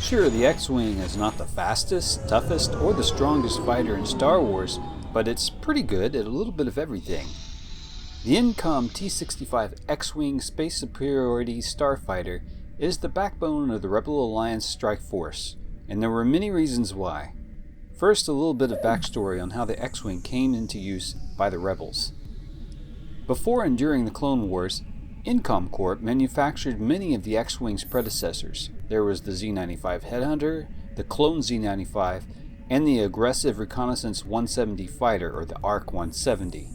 Sure, the X-Wing is not the fastest, toughest, or the strongest fighter in Star Wars, but it's pretty good at a little bit of everything. The Incom T-65 Xwing Space Superiority Starfighter is the backbone of the Rebel Alliance Strike Force, and there were many reasons why. First, a little bit of backstory on how the X-Wing came into use by the Rebels. Before and during the Clone Wars, Incom Corp manufactured many of the X-Wing's predecessors. There was the Z-95 Headhunter, the Clone Z-95, and the Aggressive Reconnaissance 170 Fighter, or the ARC-170.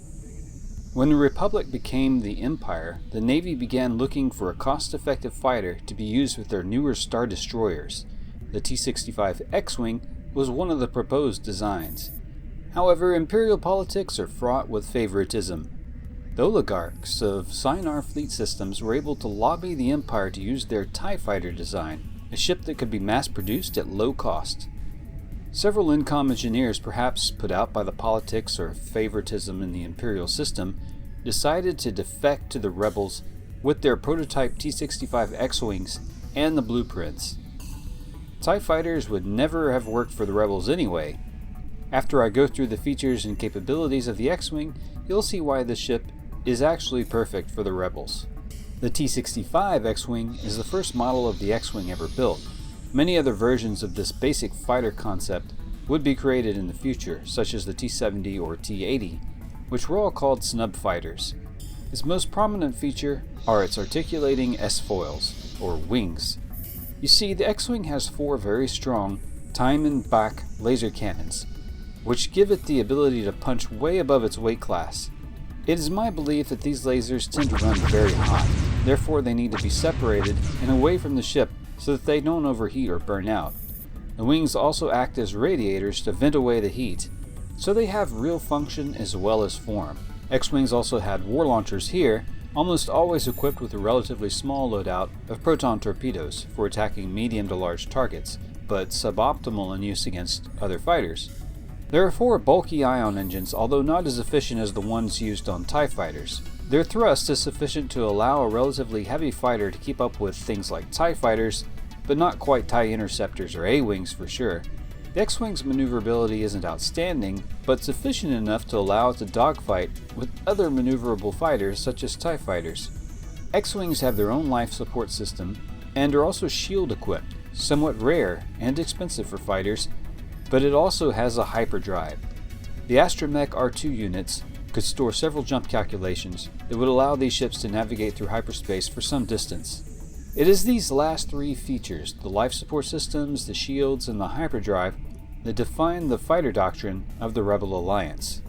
When the Republic became the Empire, the Navy began looking for a cost-effective fighter to be used with their newer Star Destroyers. The T-65 Xwing was one of the proposed designs. However, Imperial politics are fraught with favoritism. The oligarchs of Sienar Fleet Systems were able to lobby the Empire to use their TIE Fighter design, a ship that could be mass-produced at low cost. Several Incom engineers, perhaps put out by the politics or favoritism in the Imperial system, decided to defect to the Rebels with their prototype T-65 Xwings and the blueprints. TIE Fighters would never have worked for the Rebels anyway. After I go through the features and capabilities of the X-Wing, you'll see why this ship is actually perfect for the Rebels. The T-65 X-Wing is the first model of the X-Wing ever built. Many other versions of this basic fighter concept would be created in the future, such as the T-70 or T-80, which were all called snub fighters. Its most prominent feature are its articulating S-foils, or wings. You see, the X-Wing has 4 very strong time-and-back laser cannons, which give it the ability to punch way above its weight class. It is my belief that these lasers tend to run very hot, therefore they need to be separated and away from the ship so that they don't overheat or burn out. The wings also act as radiators to vent away the heat, so they have real function as well as form. X-Wings also had war launchers here, almost always equipped with a relatively small loadout of proton torpedoes for attacking medium to large targets, but suboptimal in use against other fighters. There are 4 bulky ion engines, although not as efficient as the ones used on TIE Fighters. Their thrust is sufficient to allow a relatively heavy fighter to keep up with things like TIE Fighters, but not quite TIE Interceptors or A-Wings for sure. The X-Wing's maneuverability isn't outstanding, but sufficient enough to allow it to dogfight with other maneuverable fighters such as TIE Fighters. X-Wings have their own life support system and are also shield equipped, somewhat rare and expensive for fighters, but it also has a hyperdrive. The Astromech R2 units could store several jump calculations that would allow these ships to navigate through hyperspace for some distance. It is these last 3 features, the life support systems, the shields, and the hyperdrive, that define the fighter doctrine of the Rebel Alliance.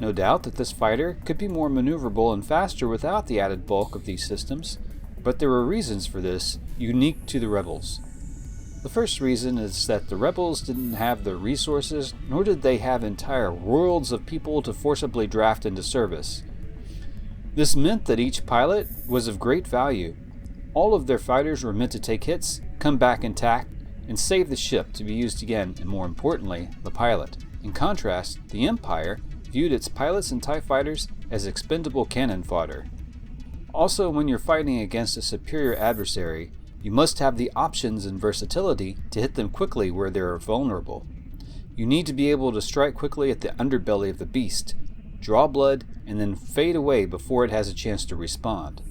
No doubt that this fighter could be more maneuverable and faster without the added bulk of these systems, but there were reasons for this, unique to the Rebels. The first reason is that the Rebels didn't have the resources, nor did they have entire worlds of people to forcibly draft into service. This meant that each pilot was of great value. All of their fighters were meant to take hits, come back intact, and save the ship to be used again, and more importantly, the pilot. In contrast, the Empire viewed its pilots and TIE Fighters as expendable cannon fodder. Also, when you're fighting against a superior adversary, you must have the options and versatility to hit them quickly where they are vulnerable. You need to be able to strike quickly at the underbelly of the beast, draw blood, and then fade away before it has a chance to respond.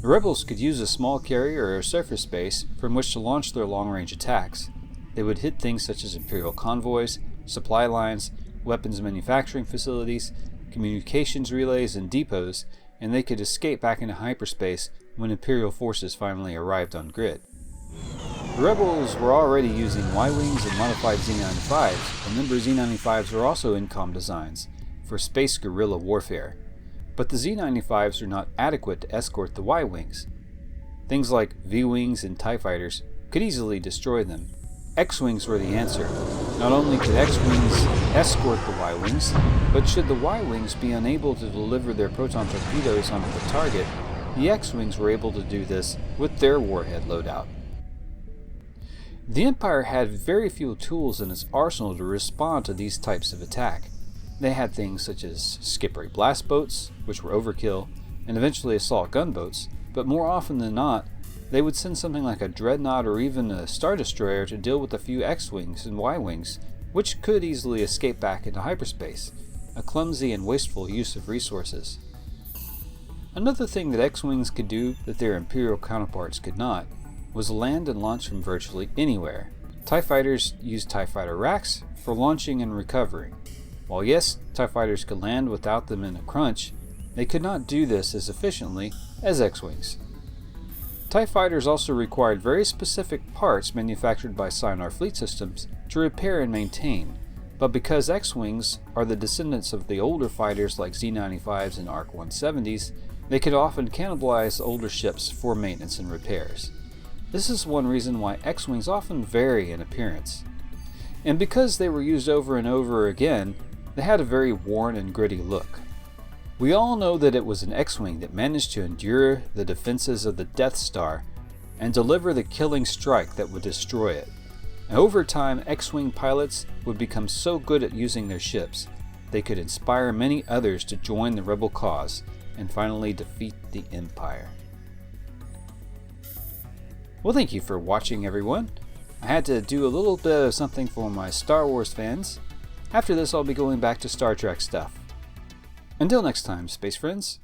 The Rebels could use a small carrier or a surface base from which to launch their long-range attacks. They would hit things such as Imperial convoys, supply lines, weapons manufacturing facilities, communications relays, and depots, and they could escape back into hyperspace when Imperial forces finally arrived on grid. The Rebels were already using Y-Wings and modified Z-95s. Remember, Z-95s are also Incom designs for space guerrilla warfare. But the Z-95s are not adequate to escort the Y-Wings. Things like V-Wings and TIE Fighters could easily destroy them. X-Wings were the answer. Not only could X-Wings escort the Y-Wings, but should the Y-Wings be unable to deliver their proton torpedoes onto the target, the X-Wings were able to do this with their warhead loadout. The Empire had very few tools in its arsenal to respond to these types of attack. They had things such as skip-ray blast boats, which were overkill, and eventually assault gunboats, but more often than not, they would send something like a dreadnought or even a Star Destroyer to deal with a few X-Wings and Y-Wings, which could easily escape back into hyperspace, a clumsy and wasteful use of resources. Another thing that X-Wings could do that their Imperial counterparts could not was land and launch from virtually anywhere. TIE fighters used TIE fighter racks for launching and recovering. While yes, TIE fighters could land without them in a crunch, they could not do this as efficiently as X-Wings. TIE fighters also required very specific parts manufactured by Scinar Fleet Systems to repair and maintain, but because X-Wings are the descendants of the older fighters like Z-95s and ARC 170s, they could often cannibalize older ships for maintenance and repairs. This is one reason why X-Wings often vary in appearance. And because they were used over and over again, they had a very worn and gritty look. We all know that it was an X-Wing that managed to endure the defenses of the Death Star and deliver the killing strike that would destroy it. And over time, X-Wing pilots would become so good at using their ships, they could inspire many others to join the rebel cause and finally defeat the Empire. Well, thank you for watching, everyone. I had to do a little bit of something for my Star Wars fans. After this, I'll be going back to Star Trek stuff. Until next time, space friends.